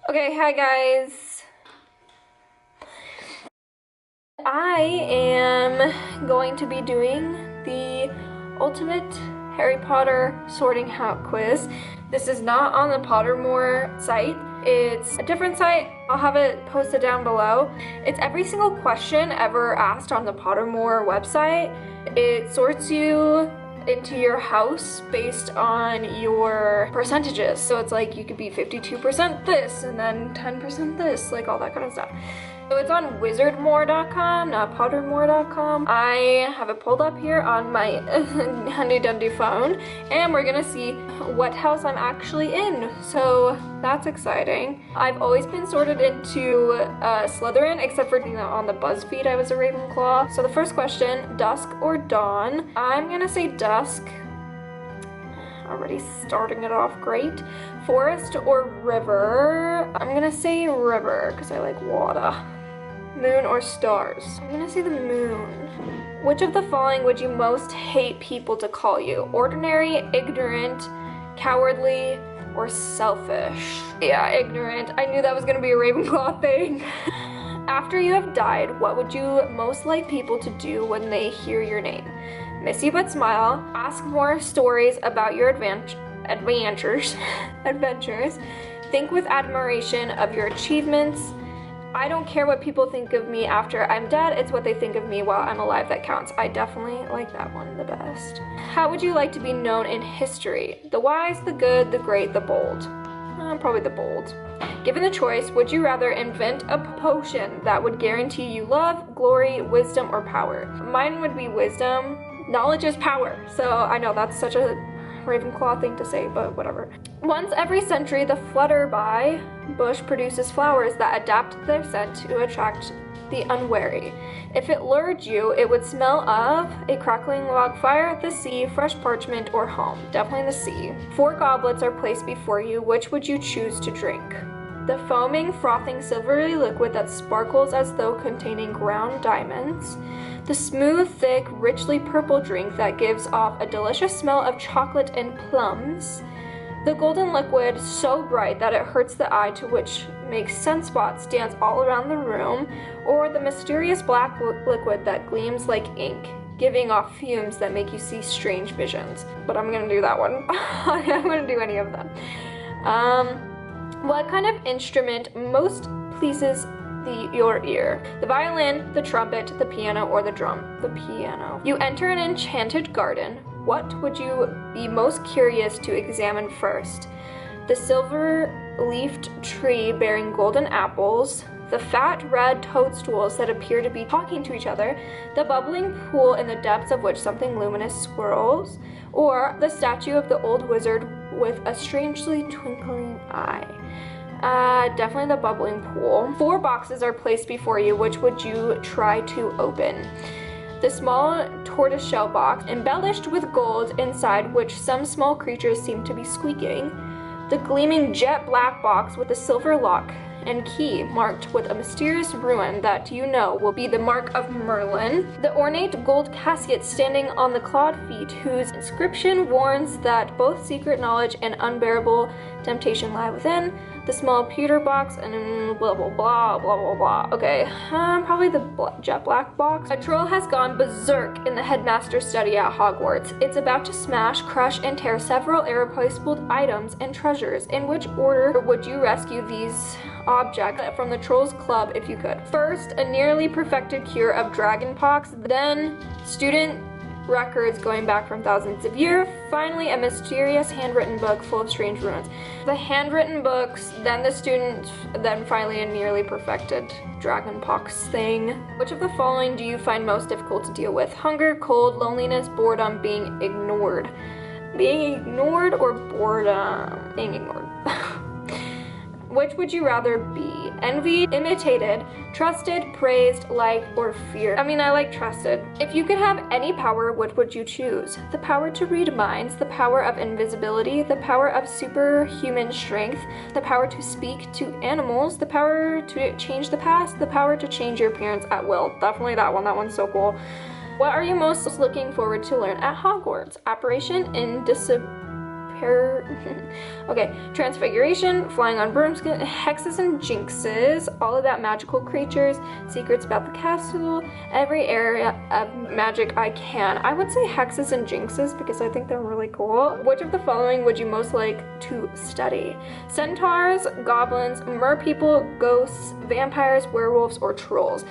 Okay, hi guys. I am going to be doing the ultimate Harry Potter sorting hat quiz. This is not on the Pottermore site. It's a different site. I'll have it posted down below. It's every single question ever asked on the Pottermore website. It sorts you into your house based on your percentages. So it's like you could be 52% this and then 10% this, like all that kind of stuff. So it's on wizardmore.com, not pottermore.com. I have it pulled up here on my handy dandy phone, and we're gonna see what house I'm actually in. So that's exciting. I've always been sorted into Slytherin, except for on the BuzzFeed I was a Ravenclaw. So the first question, dusk or dawn? I'm gonna say dusk. Already starting it off great. Forest or river? I'm gonna say river because I like water. Moon or stars? I'm gonna say the moon. Which of the following would you most hate people to call you? Ordinary, ignorant, cowardly, or selfish? Yeah, ignorant. I knew that was gonna be a Ravenclaw thing. After you have died, what would you most like people to do when they hear your name? Miss you but smile, ask more stories about your adventures, think with admiration of your achievements. I don't care what people think of me after I'm dead, it's what they think of me while I'm alive that counts. I definitely like that one the best. How would you like to be known in history? The wise, the good, the great, the bold. Probably the bold. Given the choice, would you rather invent a potion that would guarantee you love, glory, wisdom, or power? Mine would be wisdom. Knowledge is power. So I know that's such a Ravenclaw thing to say, but whatever. Once every century, the flutterby bush produces flowers that adapt their scent to attract the unwary. If it lured you, it would smell of a crackling log fire, the sea, fresh parchment, or home. Definitely the sea. 4 goblets are placed before you. Which would you choose to drink? The foaming, frothing, silvery liquid that sparkles as though containing ground diamonds. The smooth, thick, richly purple drink that gives off a delicious smell of chocolate and plums. The golden liquid so bright that it hurts the eye, to which makes sunspots dance all around the room. Or the mysterious black liquid that gleams like ink, giving off fumes that make you see strange visions. But I'm gonna do that one. I'm gonna do any of them. What kind of instrument most pleases your ear? The violin, the trumpet, the piano, or the drum? The piano. You enter an enchanted garden. What would you be most curious to examine first? The silver-leafed tree bearing golden apples, the fat red toadstools that appear to be talking to each other, the bubbling pool in the depths of which something luminous swirls, or the statue of the old wizard with a strangely twinkling eye? Definitely the bubbling pool. 4 boxes are placed before you. Which would you try to open? The small tortoiseshell box, embellished with gold inside, which some small creatures seem to be squeaking. The gleaming jet black box with a silver lock and key marked with a mysterious ruin that you know will be the mark of Merlin. The ornate gold casket standing on the clawed feet, whose inscription warns that both secret knowledge and unbearable temptation lie within. The small pewter box and blah blah blah blah blah blah. Okay, probably the jet black box. A troll has gone berserk in the headmaster's study at Hogwarts. It's about to smash, crush, and tear several irreplaceable items and treasures. In which order would you rescue these objects from the Trolls Club if you could? First, a nearly perfected cure of dragonpox, then student records going back from thousands of years, finally a mysterious handwritten book full of strange ruins. The handwritten books, then the student, then finally a nearly perfected dragonpox thing. Which of the following do you find most difficult to deal with? Hunger, cold, loneliness, boredom, being ignored. Being ignored or boredom? Being ignored. Which would you rather be? Envied, imitated, trusted, praised, liked, or feared? I mean, I like trusted. If you could have any power, what would you choose? The power to read minds, the power of invisibility, the power of superhuman strength, the power to speak to animals, the power to change the past, the power to change your appearance at will. Definitely that one. That one's so cool. What are you most looking forward to learn at Hogwarts? Operation Indisciplinar Okay, transfiguration, flying on broomskin, hexes and jinxes, all about magical creatures, secrets about the castle, every area of magic I can. I would say hexes and jinxes because I think they're really cool. Which of the following would you most like to study? Centaurs, goblins, merpeople, ghosts, vampires, werewolves, or trolls?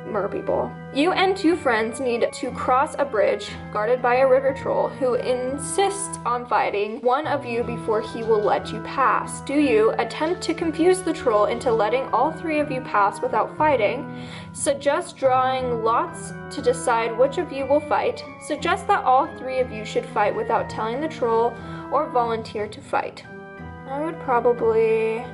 Merpeople. You and two friends need to cross a bridge guarded by a river troll who insists on fighting one of you before he will let you pass. Do you attempt to confuse the troll into letting all three of you pass without fighting? Suggest drawing lots to decide which of you will fight. Suggest that all three of you should fight without telling the troll, or volunteer to fight. I would probably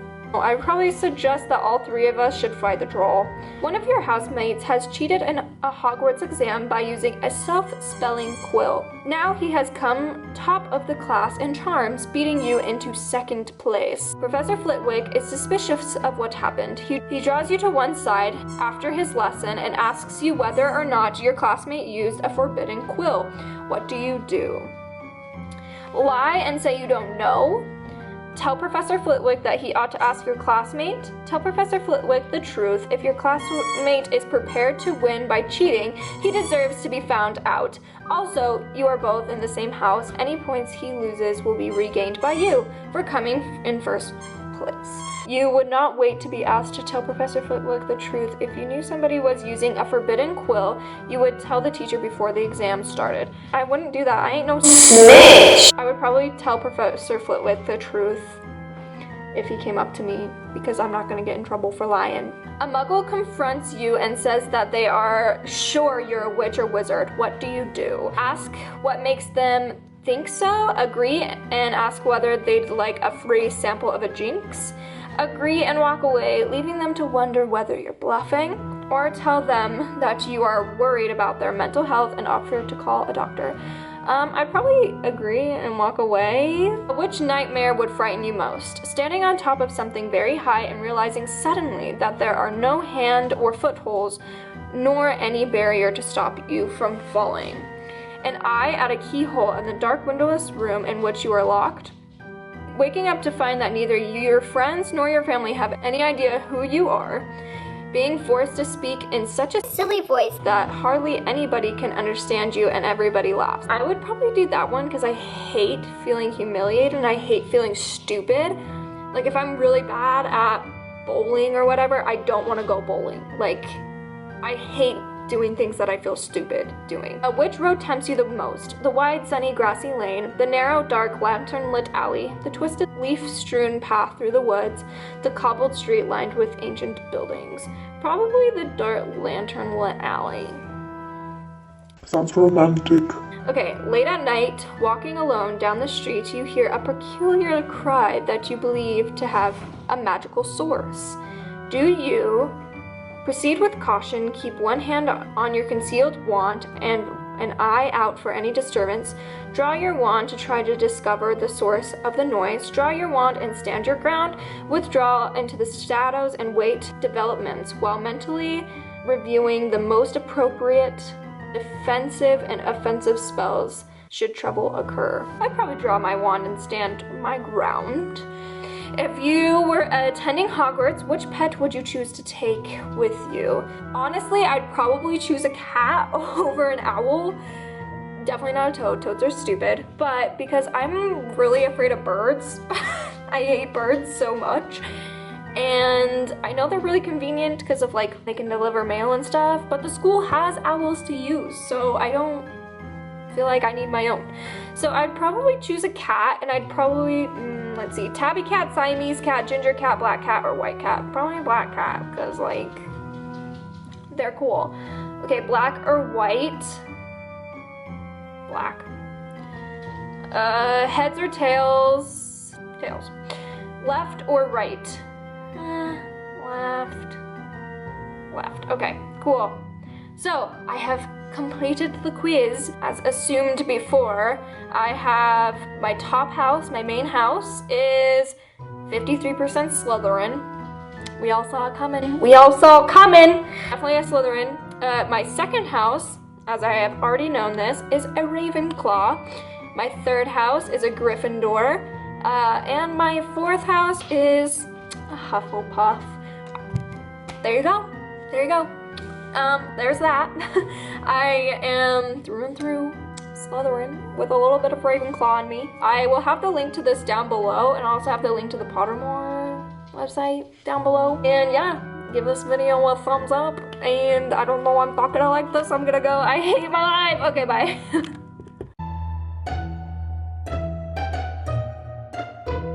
suggest that all three of us should fight the troll. One of your housemates has cheated in a Hogwarts exam by using a self-spelling quill. Now he has come top of the class in charms, beating you into second place. Professor Flitwick is suspicious of what happened. He draws you to one side after his lesson and asks you whether or not your classmate used a forbidden quill. What do you do? Lie and say you don't know. Tell Professor Flitwick that he ought to ask your classmate. Tell Professor Flitwick the truth. If your classmate is prepared to win by cheating, he deserves to be found out. Also, you are both in the same house. Any points he loses will be regained by you for coming in first place. You would not wait to be asked to tell Professor Flitwick the truth. If you knew somebody was using a forbidden quill, you would tell the teacher before the exam started. I wouldn't do that. I ain't no snitch. I would probably tell Professor Flitwick the truth if he came up to me, because I'm not going to get in trouble for lying. A muggle confronts you and says that they are sure you're a witch or wizard. What do you do? Ask what makes them think so. Agree and ask whether they'd like a free sample of a jinx. Agree and walk away, leaving them to wonder whether you're bluffing, or tell them that you are worried about their mental health and offer to call a doctor. I'd probably agree and walk away. Which nightmare would frighten you most? Standing on top of something very high and realizing suddenly that there are no hand or footholds, nor any barrier to stop you from falling. An eye at a keyhole in the dark windowless room in which you are locked. Waking up to find that neither your friends nor your family have any idea who you are. Being forced to speak in such a silly voice that hardly anybody can understand you and everybody laughs. I would probably do that one because I hate feeling humiliated and I hate feeling stupid. Like if I'm really bad at bowling or whatever, I don't want to go bowling. Like I hate doing things that I feel stupid doing. Which road tempts you the most? The wide, sunny, grassy lane, the narrow, dark, lantern-lit alley, the twisted, leaf-strewn path through the woods, the cobbled street lined with ancient buildings. Probably the dark, lantern-lit alley. Sounds romantic. Okay, late at night, walking alone down the street, you hear a peculiar cry that you believe to have a magical source. Do you proceed with caution, keep one hand on your concealed wand and an eye out for any disturbance? Draw your wand to try to discover the source of the noise. Draw your wand and stand your ground. Withdraw into the shadows and wait developments while mentally reviewing the most appropriate defensive and offensive spells should trouble occur. I'd probably draw my wand and stand my ground. If you were attending Hogwarts, which pet would you choose to take with you? Honestly, I'd probably choose a cat over an owl. Definitely not a toad. Toads are stupid. But because I'm really afraid of birds, I hate birds so much. And I know they're really convenient because of like they can deliver mail and stuff, but the school has owls to use, so I don't feel like I need my own. So I'd probably choose a cat, and I'd probably, let's see, tabby cat, Siamese cat, ginger cat, black cat, or white cat. Probably black cat, because like, they're cool. Okay, black or white? Black. Heads or tails? Tails. Left or right? Left. Okay, cool. So, I have completed the quiz as assumed before. I have my top house, my main house is 53% Slytherin. We all saw it coming. Definitely a Slytherin. My second house, as I have already known this, is a Ravenclaw. My third house is a Gryffindor. And my fourth house is a Hufflepuff. There you go. There you go. There's that. I am through and through Slytherin with a little bit of Ravenclaw in me. I will have the link to this down below, and I'll also have the link to the Pottermore website down below. And yeah, give this video a thumbs up. And I don't know why I'm talking like this. I'm gonna go. I hate my life. Okay, bye.